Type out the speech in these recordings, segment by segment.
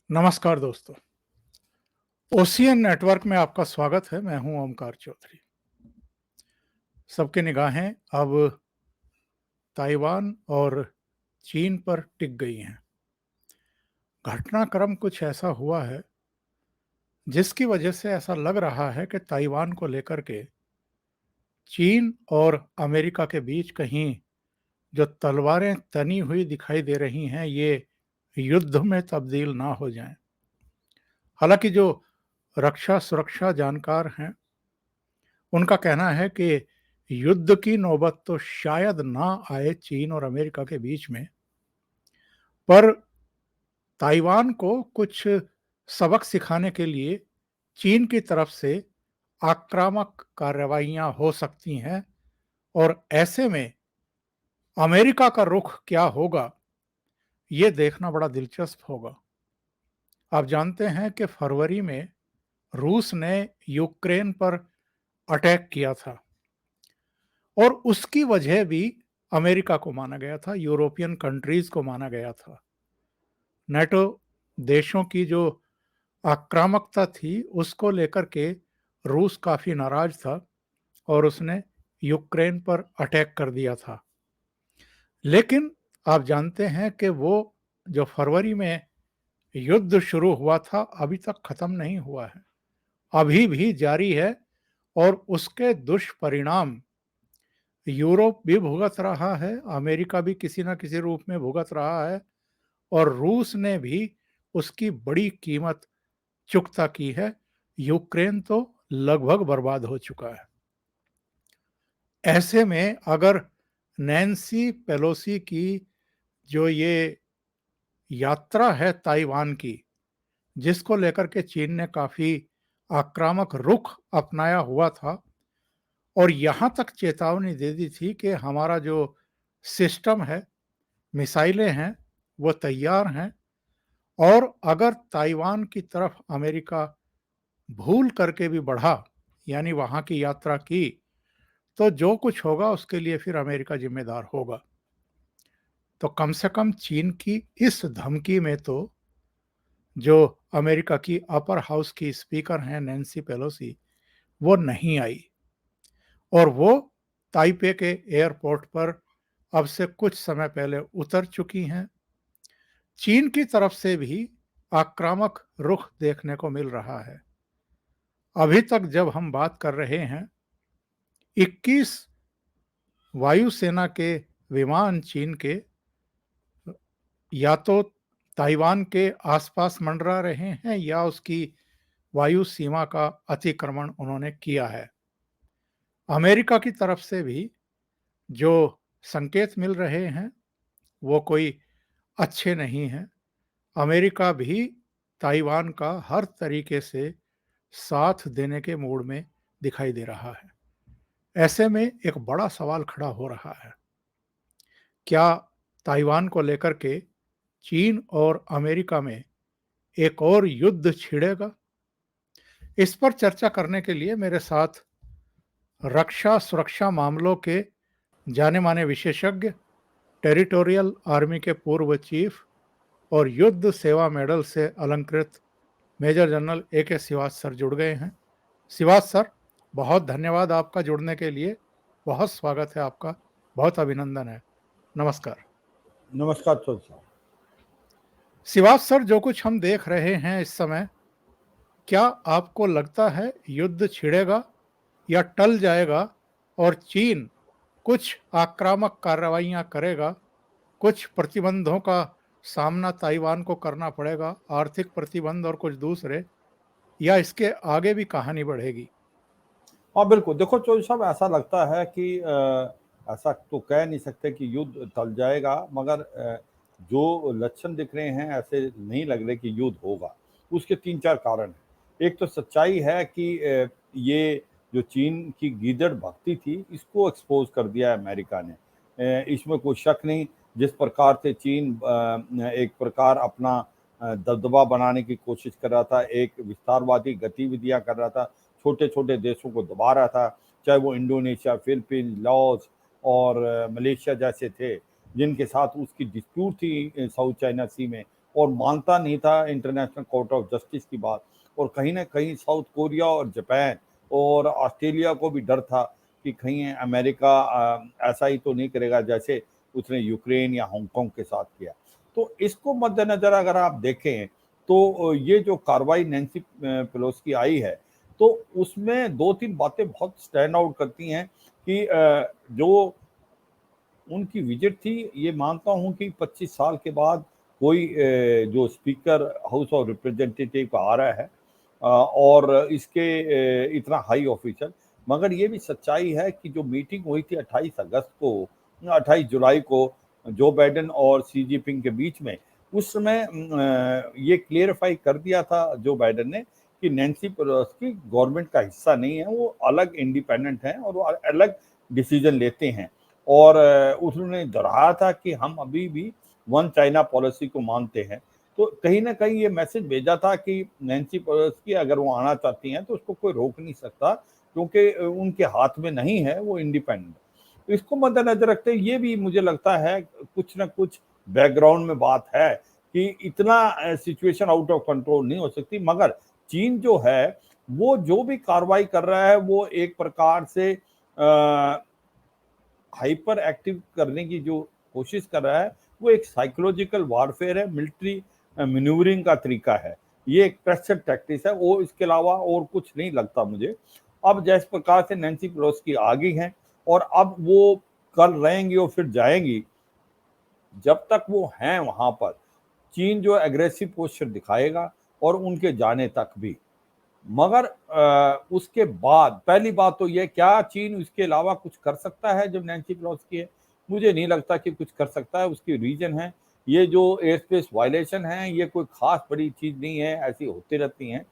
नमस्कार दोस्तों। Ocean network में आपका स्वागत है। मैं हूं ओमकार चौधरी। सबकी निगाहें अब ताइवान और चीन पर टिक गई हैं। घटनाक्रम कुछ ऐसा हुआ है जिसकी वजह से ऐसा लग रहा है कि ताइवान को लेकर के चीन और अमेरिका के बीच कहीं जो तलवारें तनी हुई दिखाई दे रही हैं, ये युद्ध में तब्दील ना हो जाएं। हालांकि जो रक्षा सुरक्षा जानकार हैं, उनका कहना है कि युद्ध की नौबत तो शायद ना आए चीन और अमेरिका के बीच में, पर ताइवान को कुछ सबक सिखाने के लिए चीन की तरफ से आक्रामक कार्रवाइयां हो सकती हैं और ऐसे में अमेरिका का रुख क्या होगा, ये देखना बड़ा दिलचस्प होगा। आप जानते हैं कि फरवरी में रूस ने यूक्रेन पर अटैक किया था और उसकी वजह भी अमेरिका को माना गया था, यूरोपियन कंट्रीज को माना गया था। नेटो देशों की जो आक्रामकता थी, उसको लेकर के रूस काफी नाराज था और उसने यूक्रेन पर अटैक कर दिया था। लेकिन आप जानते हैं कि वो जो फरवरी में युद्ध शुरू हुआ था, अभी तक खत्म नहीं हुआ है, अभी भी जारी है और उसके दुष्परिणाम यूरोप भी भुगत रहा है, अमेरिका भी किसी न किसी रूप में भुगत रहा है और रूस ने भी उसकी बड़ी कीमत चुकता की है। यूक्रेन तो लगभग बर्बाद हो चुका है। ऐसे में अगर नैन्सी पेलोसी की जो ये यात्रा है ताइवान की, जिसको लेकर के चीन ने काफी आक्रामक रुख अपनाया हुआ था और यहां तक चेतावनी दे दी थी कि हमारा जो सिस्टम है, मिसाइलें हैं, वो तैयार हैं और अगर ताइवान की तरफ अमेरिका भूल करके भी बढ़ा, यानी वहां की यात्रा की, तो जो कुछ होगा उसके लिए फिर अमेरिका जिम्मेदार होगा। तो कम से कम चीन की इस धमकी में तो जो अमेरिका की अपर हाउस की स्पीकर हैं नैन्सी पेलोसी, वो नहीं आई और वो ताइपे के एयरपोर्ट पर अब से कुछ समय पहले उतर चुकी हैं। चीन की तरफ से भी आक्रामक रुख देखने को मिल रहा है। अभी तक जब हम बात कर रहे हैं, 21 वायुसेना के विमान चीन के या तो ताइवान के आसपास मंडरा रहे हैं या उसकी वायु सीमा का अतिक्रमण उन्होंने किया है। अमेरिका की तरफ से भी जो संकेत मिल रहे हैं, वो कोई अच्छे नहीं हैं। अमेरिका भी ताइवान का हर तरीके से साथ देने के मूड में दिखाई दे रहा है। ऐसे में एक बड़ा सवाल खड़ा हो रहा है, क्या ताइवान को लेकर के चीन और अमेरिका में एक और युद्ध छिड़ेगा? इस पर चर्चा करने के लिए मेरे साथ रक्षा सुरक्षा मामलों के जाने माने विशेषज्ञ, टेरिटोरियल आर्मी के पूर्व चीफ और युद्ध सेवा मेडल से अलंकृत major general AK Shrivas sir जुड़ गए हैं। श्रीवास सर, बहुत धन्यवाद आपका जुड़ने के लिए। बहुत स्वागत है आपका, बहुत अभिनंदन है। नमस्कार। नमस्कार साहब। श्रीवास सर, जो कुछ हम देख रहे हैं इस समय, क्या आपको लगता है युद्ध छिड़ेगा या टल जाएगा और चीन कुछ आक्रामक कार्रवाइयां करेगा, कुछ प्रतिबंधों का सामना ताइवान को करना पड़ेगा, आर्थिक प्रतिबंध और कुछ दूसरे, या इसके आगे भी कहानी बढ़ेगी? हाँ बिल्कुल, देखो चौधरी साहब, ऐसा लगता है कि ऐसा तो कह नहीं सकते कि युद्ध टल जाएगा, मगर जो लक्षण दिख रहे हैं ऐसे नहीं लग रहे कि युद्ध होगा। उसके 3-4 कारण हैं। एक तो सच्चाई है कि ये जो चीन की गीदड़ भक्ति थी, इसको एक्सपोज कर दिया है अमेरिका ने। इसमें कोई शक नहीं। जिस प्रकार से चीन एक प्रकार अपना दबदबा बनाने की कोशिश कर रहा था, एक विस्तारवादी गतिविधियां कर रहा था, छोटे छोटे देशों को दबा रहा था, चाहे वो इंडोनेशिया, फिलीपींस, लाओस और मलेशिया जैसे थे, जिनके साथ उसकी डिस्प्यूट थी साउथ चाइना सी में, और मानता नहीं था इंटरनेशनल कोर्ट ऑफ जस्टिस की बात। और कहीं ना कहीं साउथ कोरिया और जापान और ऑस्ट्रेलिया को भी डर था कि कहीं अमेरिका ऐसा ही तो नहीं करेगा जैसे उसने यूक्रेन या हांगकांग के साथ किया। तो इसको मद्देनजर अगर आप देखें तो ये जो कार्रवाई नैन्सी पेलोसी की आई है, तो उसमें 2-3 बातें बहुत स्टैंड आउट करती हैं कि जो उनकी विजिट थी, ये मानता हूँ कि 25 साल के बाद कोई जो स्पीकर हाउस ऑफ रिप्रेजेंटेटिव का आ रहा है और इसके इतना हाई ऑफिसर, मगर ये भी सच्चाई है कि जो मीटिंग हुई थी 28 अगस्त को, 28 जुलाई को जो बाइडेन और शी जिनपिंग के बीच में, उस समय ये क्लियरिफाई कर दिया था जो बाइडेन ने कि नैन्सी पेलोसी गवर्नमेंट का हिस्सा नहीं है, वो अलग इंडिपेंडेंट हैं और वो अलग डिसीजन लेते हैं। और उन्होंने दोहराया था कि हम अभी भी वन चाइना पॉलिसी को मानते हैं। तो कहीं न कहीं ये मैसेज भेजा था कि नैन्सी पेलोसी अगर वो आना चाहती हैं तो उसको कोई रोक नहीं सकता, क्योंकि उनके हाथ में नहीं है, वो इंडिपेंडेंट। तो इसको मद्देनजर रखते हुए ये भी मुझे लगता है कुछ न कुछ बैकग्राउंड में बात है कि इतना सिचुएशन आउट ऑफ कंट्रोल नहीं हो सकती, मगर चीन जो है वो जो भी कार्रवाई कर रहा है वो एक प्रकार से हाइपर एक्टिव करने की जो कोशिश कर रहा है वो एक साइकोलॉजिकल वारफेयर है, मिलिट्री मैन्यूवरिंग का तरीका है, ये एक प्रेशर टैक्टिक्स है, वो इसके अलावा और कुछ नहीं लगता मुझे। अब जिस प्रकार से नैन्सी पेलोसी आ गई हैं और अब वो कल रहेंगी और फिर जाएंगी, जब तक वो हैं वहां पर चीन जो एग्रेसिव पोस्चर दिखाएगा और उनके जाने तक भी। मगर उसके बाद पहली बात तो ये, क्या चीन इसके अलावा कुछ कर सकता है जब नैन्सी पेलोसी है? मुझे नहीं लगता कि कुछ कर सकता है। उसकी रीजन है ये जो एयर स्पेस वायलेशन है, ये कोई खास बड़ी चीज नहीं है, ऐसी होती रहती हैं।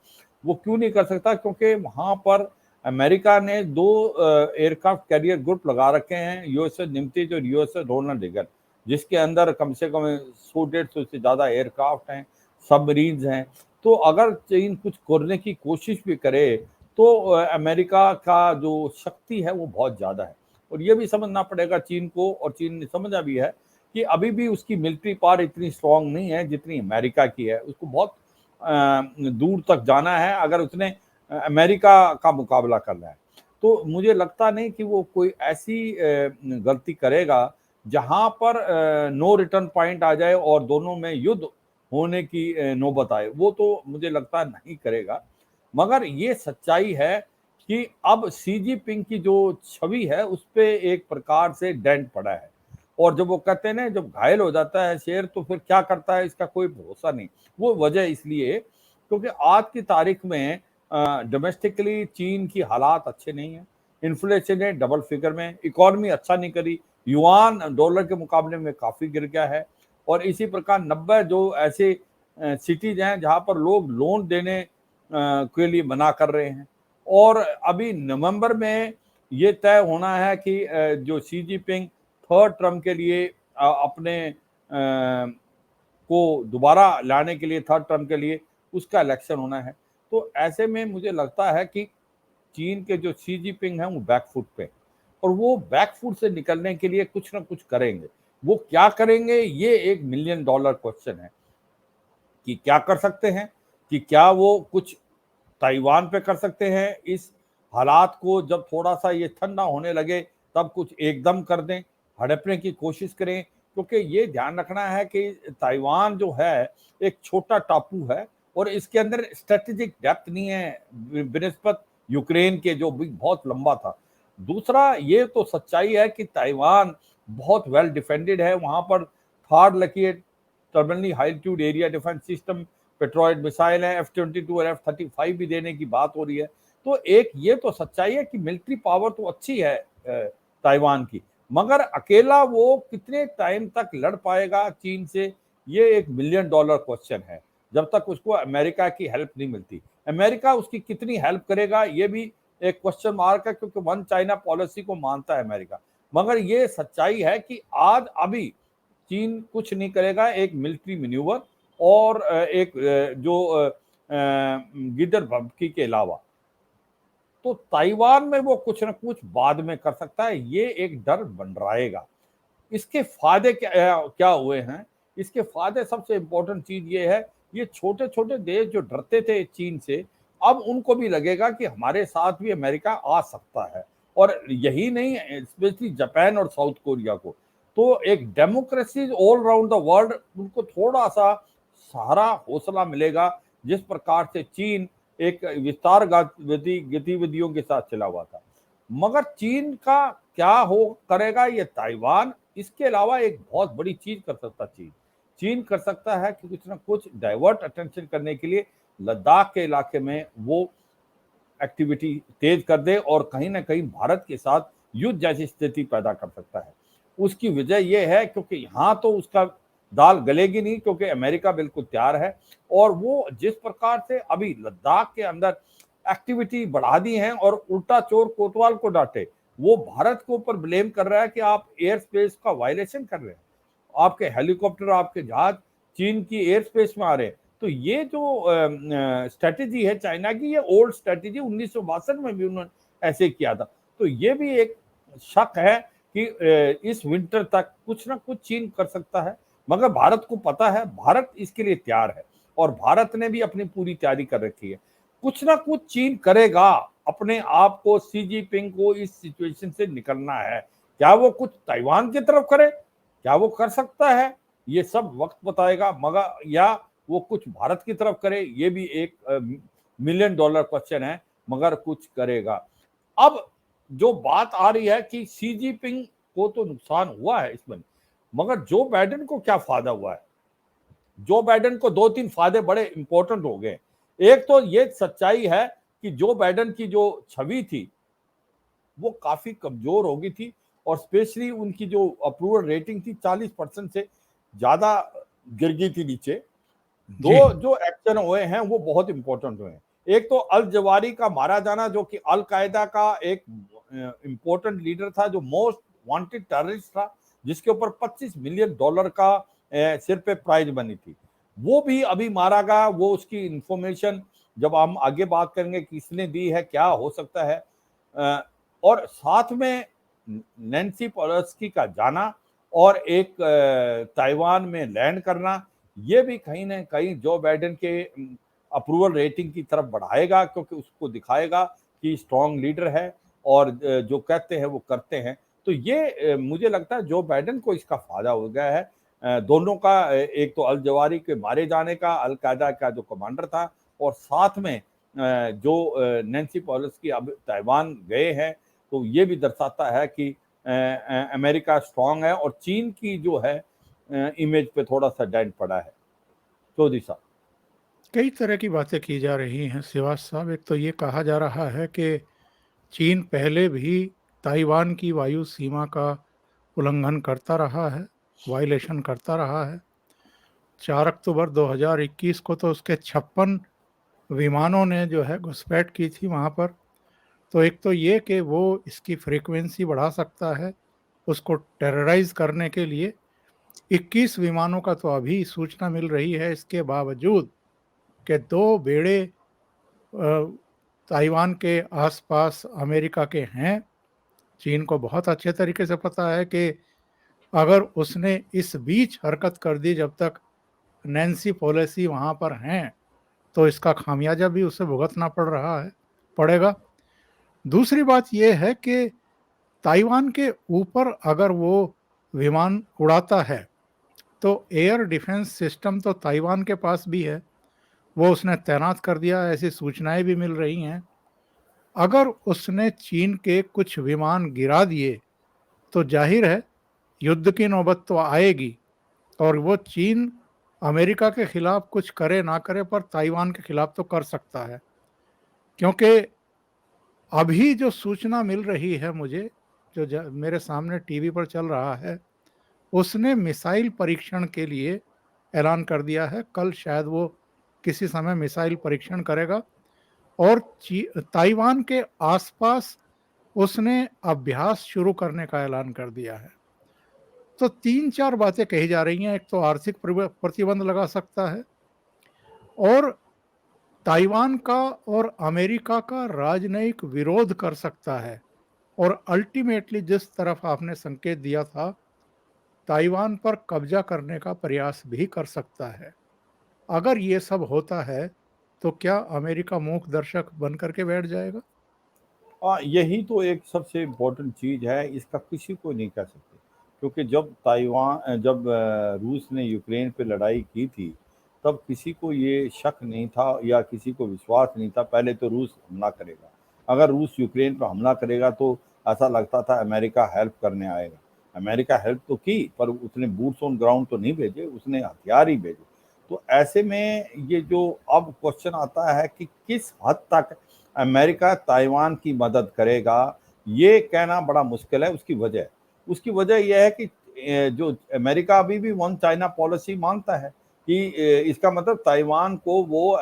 वो क्यों नहीं कर सकता? क्योंकि वहां पर अमेरिका ने 2 एयरक्राफ्ट कैरियर ग्रुप लगा रखे हैं, यूएसएस निमतिज और यूएसएस रोनाल्ड रेगन, जिसके अंदर कम से कम 100-150 से ज्यादा एयरक्राफ्ट हैं, सबमरीन्स हैं। तो अगर चीन कुछ करने की कोशिश भी करे तो अमेरिका का जो शक्ति है वो बहुत ज़्यादा है। और ये भी समझना पड़ेगा चीन को, और चीन ने समझा भी है कि अभी भी उसकी मिलिट्री पावर इतनी स्ट्रांग नहीं है जितनी अमेरिका की है। उसको बहुत दूर तक जाना है अगर उसने अमेरिका का मुकाबला करना है। तो मुझे लगता नहीं कि वो कोई ऐसी गलती करेगा जहां पर नो रिटर्न पॉइंट आ जाए और दोनों में युद्ध होने की नौबत आए, वो तो मुझे लगता नहीं करेगा। मगर ये सच्चाई है कि अब शी जिनपिंग की जो छवि है उस पे एक प्रकार से डेंट पड़ा है। और जब वो कहते हैं ना, जब घायल हो जाता है शेर तो फिर क्या करता है इसका कोई भरोसा नहीं। वो वजह इसलिए क्योंकि आज की तारीख में डोमेस्टिकली चीन की हालात अच्छे नहीं है। इन्फ्लेशन है डबल फिगर में, इकोनॉमी अच्छा नहीं करी, युआन डॉलर के मुकाबले में काफी गिर गया है। और इसी प्रकार 90 जो ऐसे सिटीज हैं जहां पर लोग लोन देने के लिए मना कर रहे हैं। और अभी नवंबर में ये तय होना है कि जो शी जिनपिंग थर्ड टर्म के लिए अपने को दोबारा लाने के लिए, थर्ड टर्म के लिए उसका इलेक्शन होना है। तो ऐसे में मुझे लगता है कि चीन के जो शी जिनपिंग हैं वो बैकफुट पे, और वो बैकफुट से निकलने के लिए कुछ ना कुछ करेंगे। वो क्या करेंगे ये एक $1 मिलियन क्वेश्चन है कि क्या कर सकते हैं, कि क्या वो कुछ ताइवान पे कर सकते हैं, इस हालात को जब थोड़ा सा ये ठंडा होने लगे तब कुछ एकदम कर दें, हड़पने की कोशिश करें। क्योंकि ये ध्यान रखना है कि ताइवान जो है एक छोटा टापू है और इसके अंदर स्ट्रेटेजिक डेप्थ नहीं है बिनिस्बत यूक्रेन के जो भी बहुत लंबा था। दूसरा ये तो सच्चाई है कि ताइवान बहुत वेल डिफेंडेड है, वहां पर थार लकी terminally high altitude area defence system, Patriot missile है, F-22 और F-35 भी देने की बात हो रही है। तो एक ये तो सच्चाई है कि मिलिट्री पावर तो अच्छी है ताइवान की, मगर अकेला वो कितने टाइम तक लड़ पाएगा चीन से, ये एक $1 मिलियन क्वेश्चन है जब तक उसको अमेरिका की हेल्प नहीं मिलती। अमेरिका उसकी कितनी हेल्प करेगा ये भी एक क्वेश्चन मार्क है, क्योंकि वन चाइना पॉलिसी को मानता है अमेरिका। मगर ये सच्चाई है कि आज अभी चीन कुछ नहीं करेगा, एक मिलिट्री मैन्यूवर और एक जो गिदर भभकी के अलावा। तो ताइवान में वो कुछ ना कुछ बाद में कर सकता है, ये एक डर मंडराएगा। इसके फायदे क्या क्या हुए हैं? इसके फायदे सबसे इंपॉर्टेंट चीज ये है, ये छोटे छोटे देश जो डरते थे चीन से, अब उनको भी लगेगा कि हमारे साथ भी अमेरिका आ सकता है। और यही नहीं, स्पेशली जापान और साउथ कोरिया को, तो एक democracy all round the world, उनको थोड़ा सा सहारा हौसला मिलेगा। जिस प्रकार से चीन एक विस्तार गतिविधियों के साथ चला हुआ था, मगर चीन का क्या हो करेगा ये ताइवान, इसके अलावा एक बहुत बड़ी चीज कर सकता चीन। चीन कर सकता है कि कुछ ना कुछ डाइवर्ट अटेंशन करने के लिए लद्दाख के इलाके में वो एक्टिविटी तेज कर दे और कहीं ना कहीं भारत के साथ युद्ध जैसी स्थिति पैदा कर सकता है। उसकी वजह यह है क्योंकि यहाँ तो उसका दाल गलेगी नहीं, क्योंकि अमेरिका बिल्कुल तैयार है। और वो जिस प्रकार से अभी लद्दाख के अंदर एक्टिविटी बढ़ा दी है और उल्टा चोर कोतवाल को डांटे, वो भारत के ऊपर ब्लेम कर रहा है कि आप एयर स्पेस का वायलेशन कर रहे हैं, आपके हेलीकॉप्टर, आपके जहाज चीन की एयर स्पेस में आ रहे हैं। तो ये जो स्ट्रेटेजी है चाइना की, ये ओल्ड स्ट्रेटेजी 1962 में भी उन्होंने ऐसे किया था। तो ये भी एक शक है कि इस विंटर तक कुछ ना कुछ चीन कर सकता है, मगर भारत को पता है, भारत इसके लिए तैयार है और भारत ने भी अपनी पूरी तैयारी कर रखी है। कुछ ना कुछ चीन करेगा, अपने आप को, शी जिनपिंग को इस सिचुएशन से निकलना है। क्या वो कुछ ताइवान की तरफ करे, क्या वो कर सकता है, ये सब वक्त बताएगा। मगर या वो कुछ भारत की तरफ करे, ये भी एक $1 मिलियन क्वेश्चन है, मगर कुछ करेगा। अब जो बात आ रही है कि शी जिनपिंग को तो नुकसान हुआ है इसमें, मगर जो बाइडेन को क्या फायदा हुआ है। जो बाइडेन को 2-3 फायदे बड़े इंपॉर्टेंट हो गए। एक तो ये सच्चाई है कि जो बाइडेन की जो छवि थी वो काफी कमजोर हो गई थी, और स्पेशली उनकी जो अप्रूवल रेटिंग थी 40% से ज्यादा गिर गई थी नीचे। जी। दो जो एक्शन हुए हैं वो बहुत इंपॉर्टेंट हुए हैं। एक तो अल जवारी का मारा जाना, जो कि अल कायदा का एक इंपॉर्टेंट लीडर था, जो मोस्ट वांटेड टेररिस्ट था, जिसके ऊपर $25 मिलियन का सिर पे प्राइज बनी थी, वो भी अभी मारा गया। वो उसकी इंफॉर्मेशन जब हम आगे बात करेंगे किसने दी है, क्या हो सकता है। और साथ में नैन्सी पेलोसी का जाना और एक ताइवान में लैंड करना, ये भी कहीं ना कहीं जो बाइडेन के अप्रूवल रेटिंग की तरफ बढ़ाएगा, क्योंकि उसको दिखाएगा कि स्ट्रॉन्ग लीडर है और जो कहते हैं वो करते हैं। तो ये मुझे लगता है जो बाइडेन को इसका फायदा हो गया है। दोनों का, एक तो अल जवारी के मारे जाने का, अल कायदा का जो कमांडर था, और साथ में जो नैन्सी पेलोसी अब ताइवान गए हैं, तो ये भी दर्शाता है कि अमेरिका स्ट्रांग है और चीन की जो है इमेज पे थोड़ा सा डेंट पड़ा है। चौधरी साहब। कई तरह की बातें की जा रही हैं श्रीवास साहब। एक तो ये कहा जा रहा है कि चीन पहले भी ताइवान की वायु सीमा का उल्लंघन करता रहा है, वायलेशन करता रहा है। 4 अक्टूबर 2021 को तो उसके 56 विमानों ने जो है घुसपैठ की थी वहाँ पर। तो एक तो ये कि वो इसकी फ्रीक्वेंसी बढ़ा सकता है उसको टेरराइज करने के लिए। 21 विमानों का तो अभी सूचना मिल रही है, इसके बावजूद कि 2 बेड़े ताइवान के आसपास अमेरिका के हैं। चीन को बहुत अच्छे तरीके से पता है कि अगर उसने इस बीच हरकत कर दी जब तक नैन्सी पेलोसी वहाँ पर हैं, तो इसका खामियाजा भी उसे भुगतना पड़ेगा। दूसरी बात ये है कि ताइवान के ऊपर अगर वो विमान उड़ाता है, तो एयर डिफेंस सिस्टम तो ताइवान के पास भी है, वो उसने तैनात कर दिया, ऐसी सूचनाएं भी मिल रही हैं। अगर उसने चीन के कुछ विमान गिरा दिए, तो जाहिर है युद्ध की नौबत तो आएगी, और वो चीन अमेरिका के खिलाफ कुछ करे ना करे, पर ताइवान के खिलाफ तो कर सकता है। क्योंकि अभी जो सूचना मिल रही है मुझे, जो मेरे सामने टीवी पर चल रहा है, उसने मिसाइल परीक्षण के लिए ऐलान कर दिया है। कल शायद वो किसी समय मिसाइल परीक्षण करेगा, और ताइवान के आसपास उसने अभ्यास शुरू करने का ऐलान कर दिया है। तो 3-4 बातें कही जा रही हैं। एक तो आर्थिक प्रतिबंध लगा सकता है, और ताइवान का और अमेरिका का राजनयिक विरोध कर सकता है। और अल्टीमेटली जिस तरफ आपने संकेत दिया था ताइवान पर कब्जा करने का प्रयास भी कर सकता है। अगर ये सब होता है, तो क्या अमेरिका मूक दर्शक बन कर के बैठ जाएगा? यही तो एक सबसे इम्पोर्टेंट चीज़ है, इसका किसी को नहीं कह सकते। क्योंकि जब रूस ने यूक्रेन पे लड़ाई की थी, तब किसी को ये शक नहीं था या किसी को विश्वास नहीं था, पहले तो रूस हमला करेगा। अगर रूस यूक्रेन पे हमला करेगा तो ऐसा लगता था अमेरिका हेल्प करने आएगा। अमेरिका हेल्प तो की, पर उसने बूट्स ऑन ग्राउंड तो नहीं भेजे, उसने हथियार ही भेजे। तो ऐसे में ये जो अब क्वेश्चन आता है कि किस हद तक अमेरिका ताइवान की मदद करेगा, ये कहना बड़ा मुश्किल है। उसकी वजह यह है कि जो अमेरिका अभी भी वन चाइना पॉलिसी मानता है कि इसका मतलब ताइवान को वो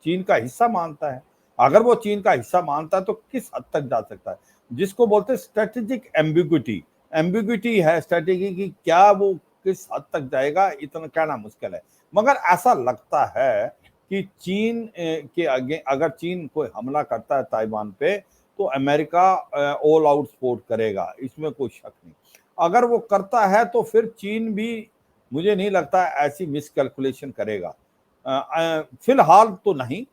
चीन का हिस्सा मानता है। अगर वो चीन का हिस्सा मानता है तो किस हद तक जा सकता है, जिसको बोलते हैं स्ट्रेटेजिक एम्बिग्विटी। एम्बिग्विटी है स्ट्रेटेजी की, क्या वो किस हद तक जाएगा, इतना कहना मुश्किल है। मगर ऐसा लगता है कि चीन के आगे अगर चीन कोई हमला करता है ताइवान पे, तो अमेरिका ऑल आउट सपोर्ट करेगा, इसमें कोई शक नहीं। अगर वो करता है तो फिर चीन भी, मुझे नहीं लगता ऐसी मिसकैलकुलेशन करेगा। फिलहाल तो नहीं,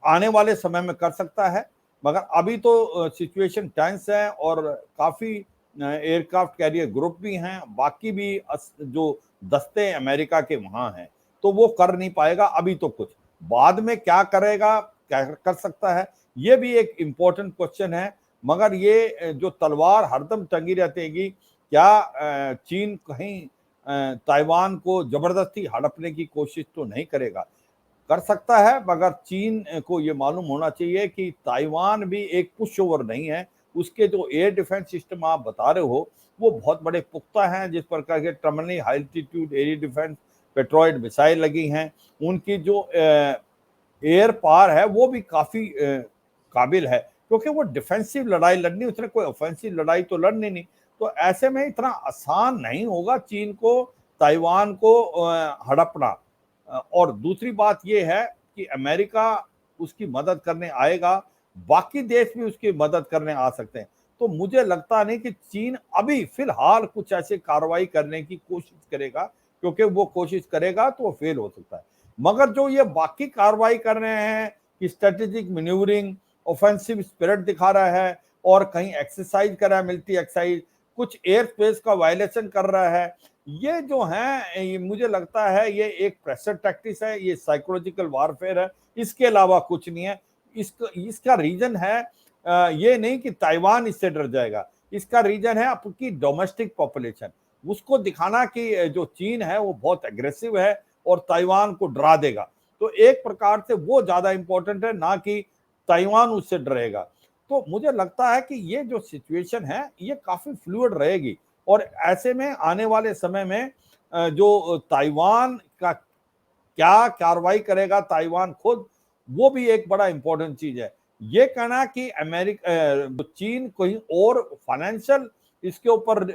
आने वाले समय में कर सकता है, मगर अभी तो सिचुएशन टेंस है और काफ़ी एयरक्राफ्ट कैरियर ग्रुप भी हैं, बाकी भी जो दस्ते अमेरिका के वहाँ हैं, तो वो कर नहीं पाएगा अभी तो कुछ। बाद में क्या करेगा, क्या कर सकता है, ये भी एक इम्पोर्टेंट क्वेश्चन है। मगर ये जो तलवार हरदम टंगी रहेगी, क्या चीन कहीं ताइवान को जबरदस्ती हड़पने की कोशिश तो नहीं करेगा। कर सकता है, मगर चीन को ये मालूम होना चाहिए कि ताइवान भी एक पुश ओवर नहीं है। उसके जो एयर डिफेंस सिस्टम आप बता रहे हो, वो बहुत बड़े पुख्ता हैं, जिस प्रकार के terminally high altitude air defence Patriot missile लगी हैं। उनकी जो एयर पावर है वो भी काफ़ी काबिल है, क्योंकि वो डिफेंसिव लड़ाई लड़नी, उसने कोई ऑफेंसिव लड़ाई तो लड़नी नहीं। तो ऐसे में इतना आसान नहीं होगा चीन को ताइवान को हड़पना। और दूसरी बात ये है कि अमेरिका उसकी मदद करने आएगा, बाकी देश भी उसकी मदद करने आ सकते हैं। तो मुझे लगता नहीं कि चीन अभी फिलहाल कुछ ऐसे कार्रवाई करने की कोशिश करेगा, क्योंकि वो कोशिश करेगा तो वो फेल हो सकता है। मगर जो ये बाकी कार्रवाई कर रहे हैं कि स्ट्रेटेजिक मैन्यूवरिंग, ऑफेंसिव स्पिरिट दिखा रहा है और कहीं एक्सरसाइज कर रहा है, मिलिट्री एक्सरसाइज, कुछ एयर स्पेस का वायलेशन कर रहा है, ये जो है ये मुझे लगता है ये एक प्रेशर टैक्टिक्स है, ये साइकोलॉजिकल वारफेयर है, इसके अलावा कुछ नहीं है। इसका रीजन है ये नहीं कि ताइवान इससे डर जाएगा, इसका रीजन है आपकी डोमेस्टिक पॉपुलेशन। उसको दिखाना कि जो चीन है वो बहुत एग्रेसिव है और ताइवान को डरा देगा। तो एक प्रकार से वो ज्यादा इंपॉर्टेंट है, ना कि ताइवान उससे डरेगा। तो मुझे लगता है कि ये जो सिचुएशन है ये काफी फ्लूइड रहेगी और ऐसे में आने वाले समय में जो ताइवान का क्या कार्रवाई करेगा ताइवान खुद, वो भी एक बड़ा इंपॉर्टेंट चीज है। ये कहना कि अमेरिका चीन कहीं और फाइनेंशियल इसके ऊपर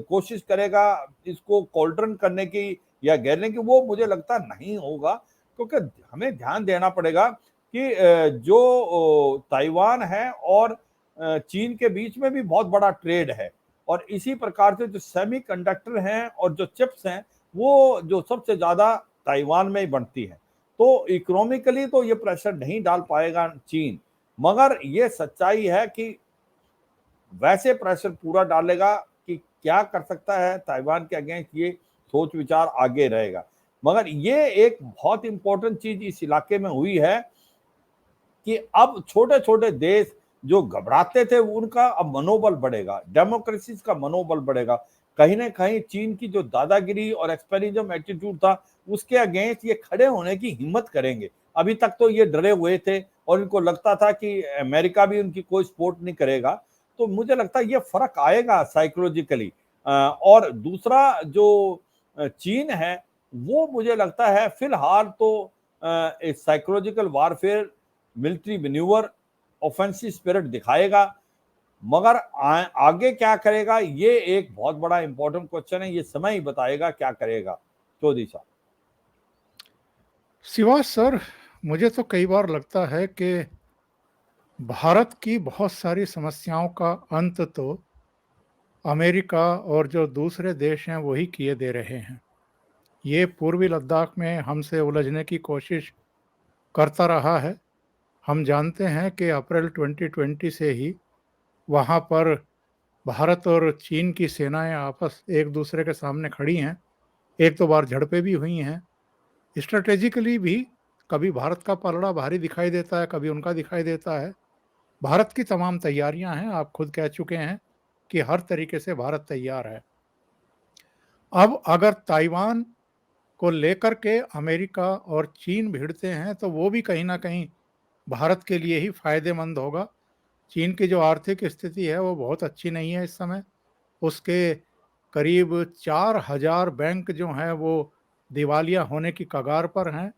कोशिश करेगा इसको कॉल्ड्रन करने की या घेरने की, वो मुझे लगता नहीं होगा। क्योंकि हमें ध्यान देना पड़ेगा कि जो ताइवान है और चीन के बीच में भी बहुत बड़ा ट्रेड है और इसी प्रकार से जो सेमीकंडक्टर हैं और जो चिप्स हैं वो जो सबसे ज्यादा ताइवान में ही बनती है। तो इकोनॉमिकली तो ये प्रेशर नहीं डाल पाएगा चीन, मगर ये सच्चाई है कि वैसे प्रेशर पूरा डालेगा कि क्या कर सकता है ताइवान के अगेंस्ट, ये सोच विचार आगे रहेगा। मगर ये एक बहुत इंपॉर्टेंट चीज इस इलाके में हुई है कि अब छोटे छोटे देश जो घबराते थे उनका अब मनोबल बढ़ेगा, डेमोक्रेसीज का मनोबल बढ़ेगा। कहीं ना कहीं चीन की जो दादागिरी और एक्सपेरिज्म एटीट्यूड था उसके अगेंस्ट ये खड़े होने की हिम्मत करेंगे। अभी तक तो ये डरे हुए थे और इनको लगता था कि अमेरिका भी उनकी कोई सपोर्ट नहीं करेगा। तो मुझे लगता है ये फर्क आएगा साइकोलॉजिकली। और दूसरा जो चीन है वो मुझे लगता है फिलहाल तो psychological warfare, military manoeuvre, offensive spirit दिखाएगा। मगर आगे क्या करेगा ये एक बहुत बड़ा इंपॉर्टेंट क्वेश्चन है, ये समय ही बताएगा क्या करेगा चौधरी साहब। शिवाज सर, मुझे तो कई बार लगता है कि भारत की बहुत सारी समस्याओं का अंत तो अमेरिका और जो दूसरे देश हैं वही किए दे रहे हैं। ये पूर्वी लद्दाख में हमसे उलझने की कोशिश करता रहा है। हम जानते हैं कि अप्रैल 2020 से ही वहाँ पर भारत और चीन की सेनाएं आपस एक दूसरे के सामने खड़ी हैं। एक दो बार झड़पें भी हुई हैं। स्ट्रेटेजिकली भी कभी भारत का पलड़ा भारी दिखाई देता है, कभी उनका दिखाई देता है। भारत की तमाम तैयारियां हैं, आप खुद कह चुके हैं कि हर तरीके से भारत तैयार है। अब अगर ताइवान को लेकर के अमेरिका और चीन भिड़ते हैं तो वो भी कहीं न कहीं भारत के लिए ही फ़ायदेमंद होगा। चीन की जो आर्थिक स्थिति है वो बहुत अच्छी नहीं है इस समय। उसके करीब 4000 बैंक जो हैं वो दिवालिया होने की कगार पर हैं।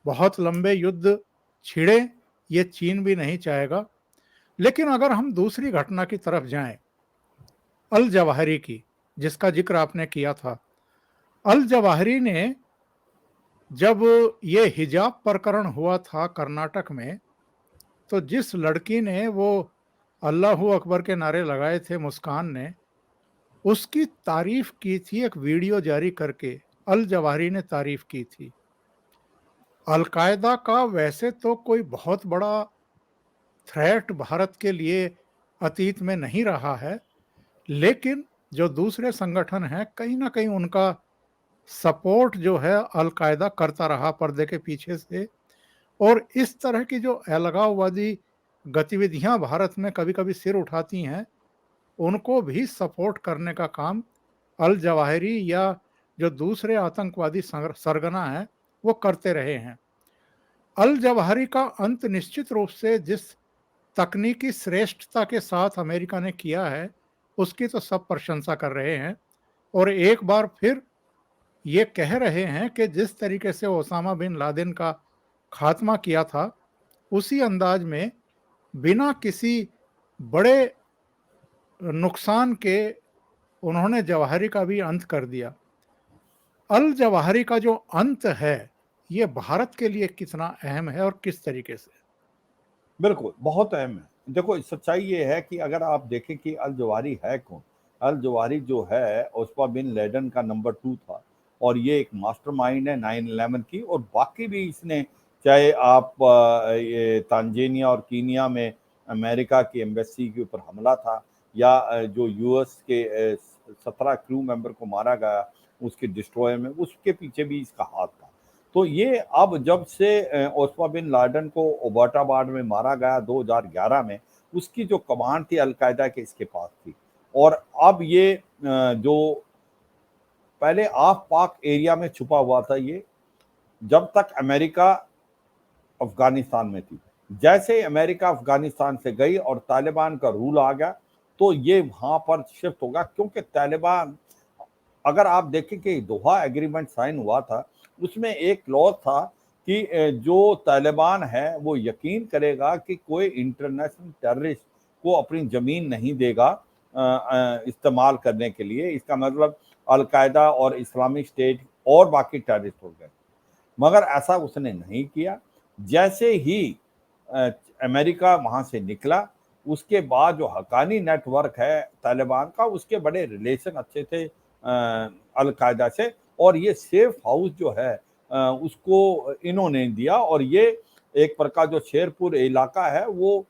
बहुत लंबे युद्ध छिड़े, ये चीन भी नहीं चाहेगा। लेकिन अगर हम दूसरी घटना की तरफ जाएँ, अल जवाहिरी की, जिसका ज़िक्र आपने किया था। अल जवाहिरी ने जब ये हिजाब प्रकरण हुआ था कर्नाटक में, तो जिस लड़की ने वो अल्लाहू अकबर के नारे लगाए थे, मुस्कान ने, उसकी तारीफ की थी एक वीडियो जारी करके। अल जवाहिरी ने तारीफ की थी। अल-कायदा का वैसे तो कोई बहुत बड़ा थ्रेट भारत के लिए अतीत में नहीं रहा है, लेकिन जो दूसरे संगठन हैं, कहीं न कहीं उनका सपोर्ट जो है अल-कायदा करता रहा पर्दे के पीछे से। और इस तरह की जो अलगाववादी गतिविधियां भारत में कभी-कभी सिर उठाती हैं, उनको भी सपोर्ट करने का काम अल जवाहिरी या जो दूसरे आतंकवादी सरगना है, वो करते रहे हैं। अल जवाहिरी का अंत निश्चित रूप से जिस तकनीकी श्रेष्ठता के साथ अमेरिका ने किया है, उसकी तो सब प्रशंसा कर रहे हैं। और एक बार फिर ये कह रहे हैं कि जिस तरीके से ओसामा बिन लादेन का खात्मा किया था, उसी अंदाज में बिना किसी बड़े नुकसान के उन्होंने जवाहिरी का भी अंत कर दिया। अल जवाहिरी का जो अंत है, ये भारत के लिए कितना अहम है और किस तरीके से? बिल्कुल, बहुत अहम है। देखो, सच्चाई ये है कि अगर आप देखें कि अल जवाहिरी है कौन? अल जवाहिरी जो है, ओस्मा बिन लादेन का नंबर 2 था और ये एक मास्टरमाइंड है 9/11 की। और बाकी भी इसने, चाहे आप ये तांजानिया और कीनिया में अमेरिका की एम्बेसी के ऊपर हमला था, या जो यूएस के 17 क्रू मेंबर को मारा गया उसके डिस्ट्रॉयर में, उसके पीछे भी इसका हाथ था। तो ये अब जब से ओस्मा बिन लादेन को एबोटाबाद में मारा गया 2011 में, उसकी जो कमान थी अल-कायदा के इसके पास थी। और अब ये जो पहले आफ पाक एरिया में छुपा हुआ था ये, जब तक अमेरिका अफ़गानिस्तान में थी। जैसे ही अमेरिका अफ़गानिस्तान से गई और तालिबान का रूल आ गया, तो ये वहाँ पर शिफ्ट होगा, क्योंकि तालिबान, अगर आप देखें कि दोहा एग्रीमेंट साइन हुआ था, उसमें एक क्लॉज था कि जो तालिबान है वो यकीन करेगा कि कोई इंटरनेशनल टेररिस्ट को अपनी ज़मीन नहीं देगा इस्तेमाल करने के लिए। इसका मतलब अल-कायदा और इस्लामिक स्टेट और बाकी टेररिस्ट हो गए। मगर ऐसा उसने नहीं किया। जैसे ही अ, अमेरिका वहाँ से निकला, उसके बाद जो हक्कानी नेटवर्क है तालिबान का, उसके बड़े रिलेशन अच्छे थे अल-कायदा से। और ये सेफ हाउस जो है उसको इन्होंने दिया। और ये एक प्रकार जो शेरपुर इलाका है वो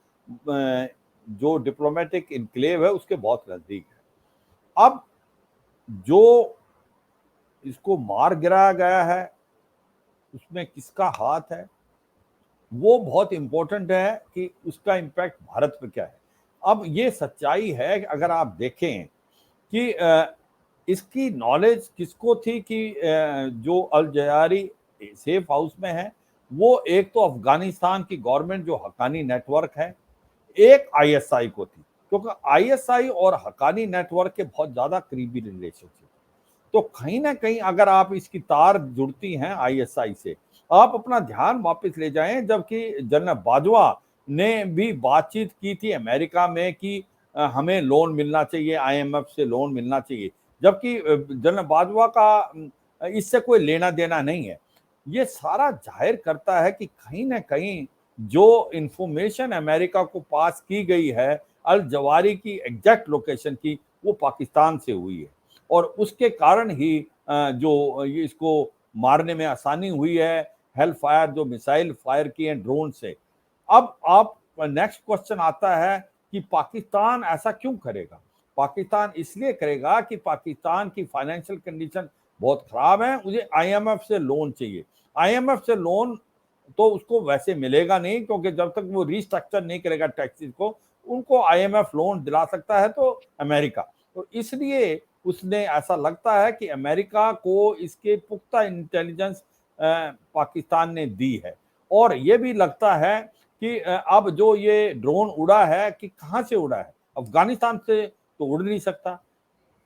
जो डिप्लोमेटिक इनक्लेव है उसके बहुत नज़दीक है। अब जो इसको मार गिराया गया है, उसमें किसका हाथ है, वो बहुत इम्पोर्टेंट है कि उसका इम्पैक्ट भारत पे क्या है। अब ये सच्चाई है कि अगर आप देखें कि इसकी नॉलेज किसको थी कि जो अल जवाहिरी सेफ हाउस में है, वो एक तो अफ़गानिस्तान की गवर्नमेंट जो हक्कानी नेटवर्क है, एक आईएसआई को थी। क्योंकि आईएसआई और हक्कानी नेटवर्क के बहुत ज़्यादा करीबी रिलेशनशिप। तो कहीं न कहीं अगर आप इसकी तार जुड़ती हैं आईएसआई से, आप अपना ध्यान वापस ले जाएँ, जबकि जनरल बाजवा ने भी बातचीत की थी अमेरिका में कि हमें लोन मिलना चाहिए, आईएमएफ से लोन मिलना चाहिए। जबकि जनरल बाजवा का इससे कोई लेना-देना नहीं है। ये सारा ज़ाहिर करता है कि कहीं न कहीं जो इन्फॉर्मेशन अमेरिका को पास की गई है, अल जवाहिरी की एग्ज़ैक्ट लोकेशन की, वो पाकिस्तान से हुई है और उसके कारण ही जो ये इसको मारने में आसानी हुई है, हेल फायर जो मिसाइल फायर किए हैं ड्रोन से। अब आप नेक्स्ट क्वेश्चन आता है कि पाकिस्तान ऐसा क्यों करेगा? पाकिस्तान इसलिए करेगा कि पाकिस्तान की फाइनेंशियल कंडीशन बहुत खराब है, मुझे आईएमएफ से लोन चाहिए। आईएमएफ से लोन तो उसको वैसे मिलेगा नहीं, क्योंकि जब तक वो रिस्ट्रक्चर नहीं करेगा टैक्सेस को, उनको आईएमएफ लोन दिला सकता है तो अमेरिका। तो इसलिए उसने ऐसा लगता है कि अमेरिका को इसके पुख्ता इंटेलिजेंस पाकिस्तान ने दी है। और ये भी लगता है कि अब जो ये ड्रोन उड़ा है कि कहाँ से उड़ा है? अफगानिस्तान से तो उड़ नहीं सकता,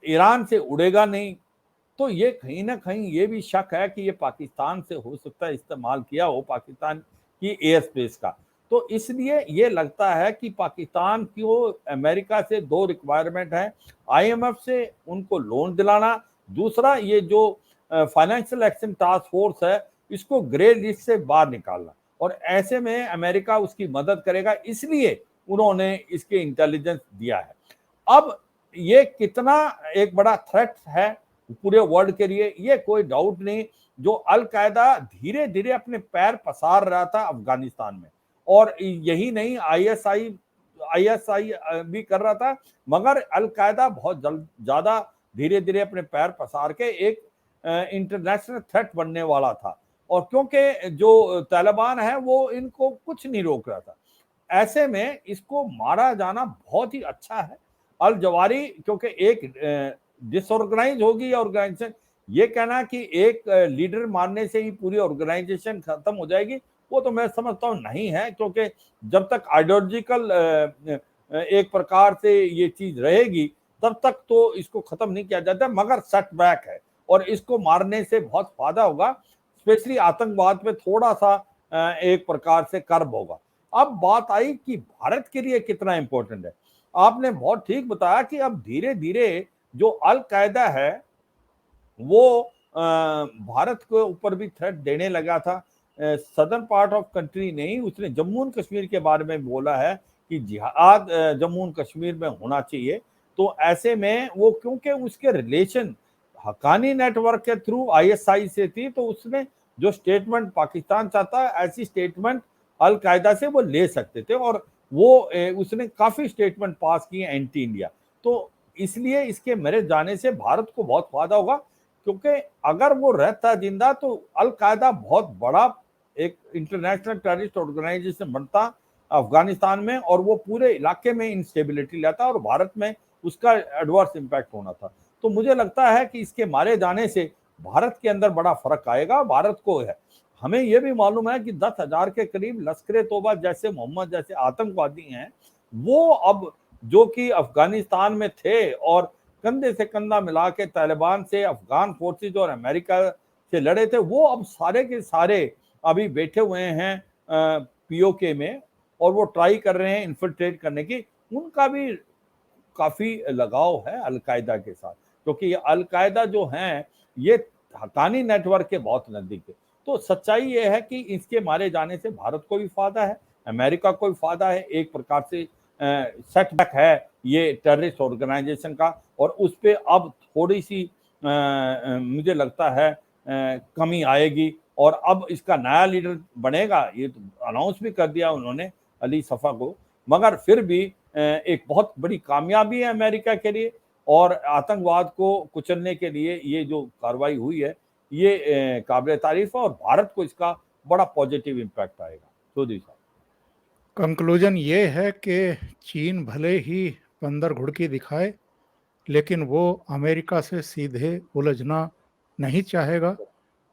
ईरान से उड़ेगा नहीं। तो ये कहीं ना कहीं ये भी शक है कि ये पाकिस्तान से हो सकता है इस्तेमाल किया हो, पाकिस्तान की एयर स्पेस का। तो इसलिए ये लगता है कि पाकिस्तान को अमेरिका से दो रिक्वायरमेंट है, आईएमएफ से उनको लोन दिलाना, दूसरा ये जो फाइनेंशियल एक्शन टास्क फोर्स है इसको ग्रे लिस्ट से बाहर निकालना। और ऐसे में अमेरिका उसकी मदद करेगा, इसलिए उन्होंने इसके इंटेलिजेंस दिया है। अब ये कितना एक बड़ा थ्रेट है पूरे वर्ल्ड के लिए, ये कोई डाउट नहीं। जो अल कायदा धीरे धीरे अपने पैर पसार रहा था अफगानिस्तान में, और यही नहीं आईएसआई भी कर रहा था, मगर अल कायदा बहुत ज्यादा धीरे धीरे अपने पैर पसार के एक इंटरनेशनल थ्रेट बनने वाला था। और क्योंकि जो तालिबान है वो इनको कुछ नहीं रोक रहा था, ऐसे में इसको मारा जाना बहुत ही अच्छा है। अल जवारी क्योंकि एक डिसऑर्गेनाइज होगी ऑर्गेनाइजेशन, ये कहना कि एक लीडर मारने से ही पूरी ऑर्गेनाइजेशन खत्म हो जाएगी, वो तो मैं समझता हूँ नहीं है, क्योंकि जब तक आइडियोलॉजिकल एक प्रकार से ये चीज रहेगी तब तक तो इसको खत्म नहीं किया जाता। मगर सेटबैक है और इसको मारने से बहुत फायदा होगा, स्पेशली आतंकवाद पे थोड़ा सा एक प्रकार से कर्ब होगा। अब बात आई कि भारत के लिए कितना इंपॉर्टेंट है। आपने बहुत ठीक बताया कि अब धीरे धीरे जो अल कायदा है वो भारत के ऊपर भी थ्रेट देने लगा था। सदर्न पार्ट ऑफ कंट्री नहीं, उसने जम्मू एंड कश्मीर के बारे में बोला है कि जिहाद जम्मू एंड कश्मीर में होना चाहिए। तो ऐसे में वो क्योंकि उसके रिलेशन हक्कानी नेटवर्क के थ्रू आईएसआई से थी, तो उसने जो स्टेटमेंट पाकिस्तान चाहता है ऐसी स्टेटमेंट अल कायदा से वो ले सकते थे, और वो उसने काफी स्टेटमेंट पास किए एंटी इंडिया। तो इसलिए इसके मेरे जाने से भारत को बहुत फायदा होगा, क्योंकि अगर वो रहता जिंदा तो अल कायदा बहुत बड़ा एक इंटरनेशनल टेररिस्ट ऑर्गेनाइजेशन बनता अफगानिस्तान में, और वो पूरे इलाके में इंस्टेबिलिटी लाता और भारत में उसका एडवर्स इम्पैक्ट होना था। तो मुझे लगता है कि इसके मारे जाने से भारत के अंदर बड़ा फर्क आएगा। भारत को है, हमें यह भी मालूम है कि 10,000 के करीब लश्कर तोबा जैसे मोहम्मद जैसे आतंकवादी हैं, वो अब जो कि अफगानिस्तान में थे और कंधे से कंधा मिला के तालिबान से अफगान फोर्सेज और अमेरिका से लड़े थे, वो अब सारे के सारे अभी बैठे हुए हैं पीओके में, और वो ट्राई कर रहे हैं इन्फिल्ट्रेट करने की। उनका भी काफी लगाव है अल कायदा के साथ, क्योंकि ये अल कायदा जो हैं ये हक्कानी नेटवर्क के बहुत नजदीक है। तो सच्चाई ये है कि इसके मारे जाने से भारत को भी फायदा है, अमेरिका को भी फायदा है, एक प्रकार से सेटबैक है ये टेररिस्ट ऑर्गेनाइजेशन का, और उस पर अब थोड़ी सी मुझे लगता है कमी आएगी। और अब इसका नया लीडर बनेगा, ये तो अनाउंस भी कर दिया उन्होंने अली सफा को, मगर फिर भी एक बहुत बड़ी कामयाबी है अमेरिका के लिए, और आतंकवाद को कुचलने के लिए ये जो कार्रवाई हुई है ये काबिल तारीफ है, और भारत को इसका बड़ा पॉजिटिव इम्पैक्ट आएगा। चौधरी साहब, कंक्लूजन ये है कि चीन भले ही बंदर घुड़की दिखाए, लेकिन वो अमेरिका से सीधे उलझना नहीं चाहेगा।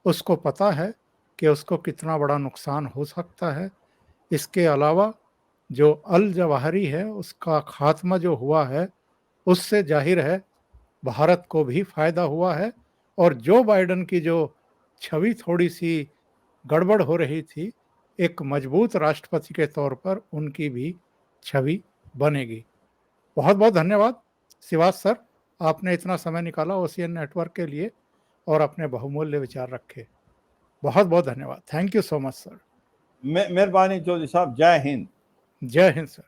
उसको पता है कि उसको कितना बड़ा नुकसान हो सकता है। इसके अलावा जो अल जवाहरी है उसका खात्मा जो हुआ है, उससे जाहिर है भारत को भी फायदा हुआ है, और जो बाइडेन की जो छवि थोड़ी सी गड़बड़ हो रही थी, एक मजबूत राष्ट्रपति के तौर पर उनकी भी छवि बनेगी। बहुत बहुत धन्यवाद शिवास सर, आपने इतना समय निकाला ओशियन नेटवर्क के लिए और अपने बहुमूल्य विचार रखे। बहुत बहुत धन्यवाद। Thank you so much sir. मेहरबानी चौधरी साहब, जय हिंद। जय हिंद सर।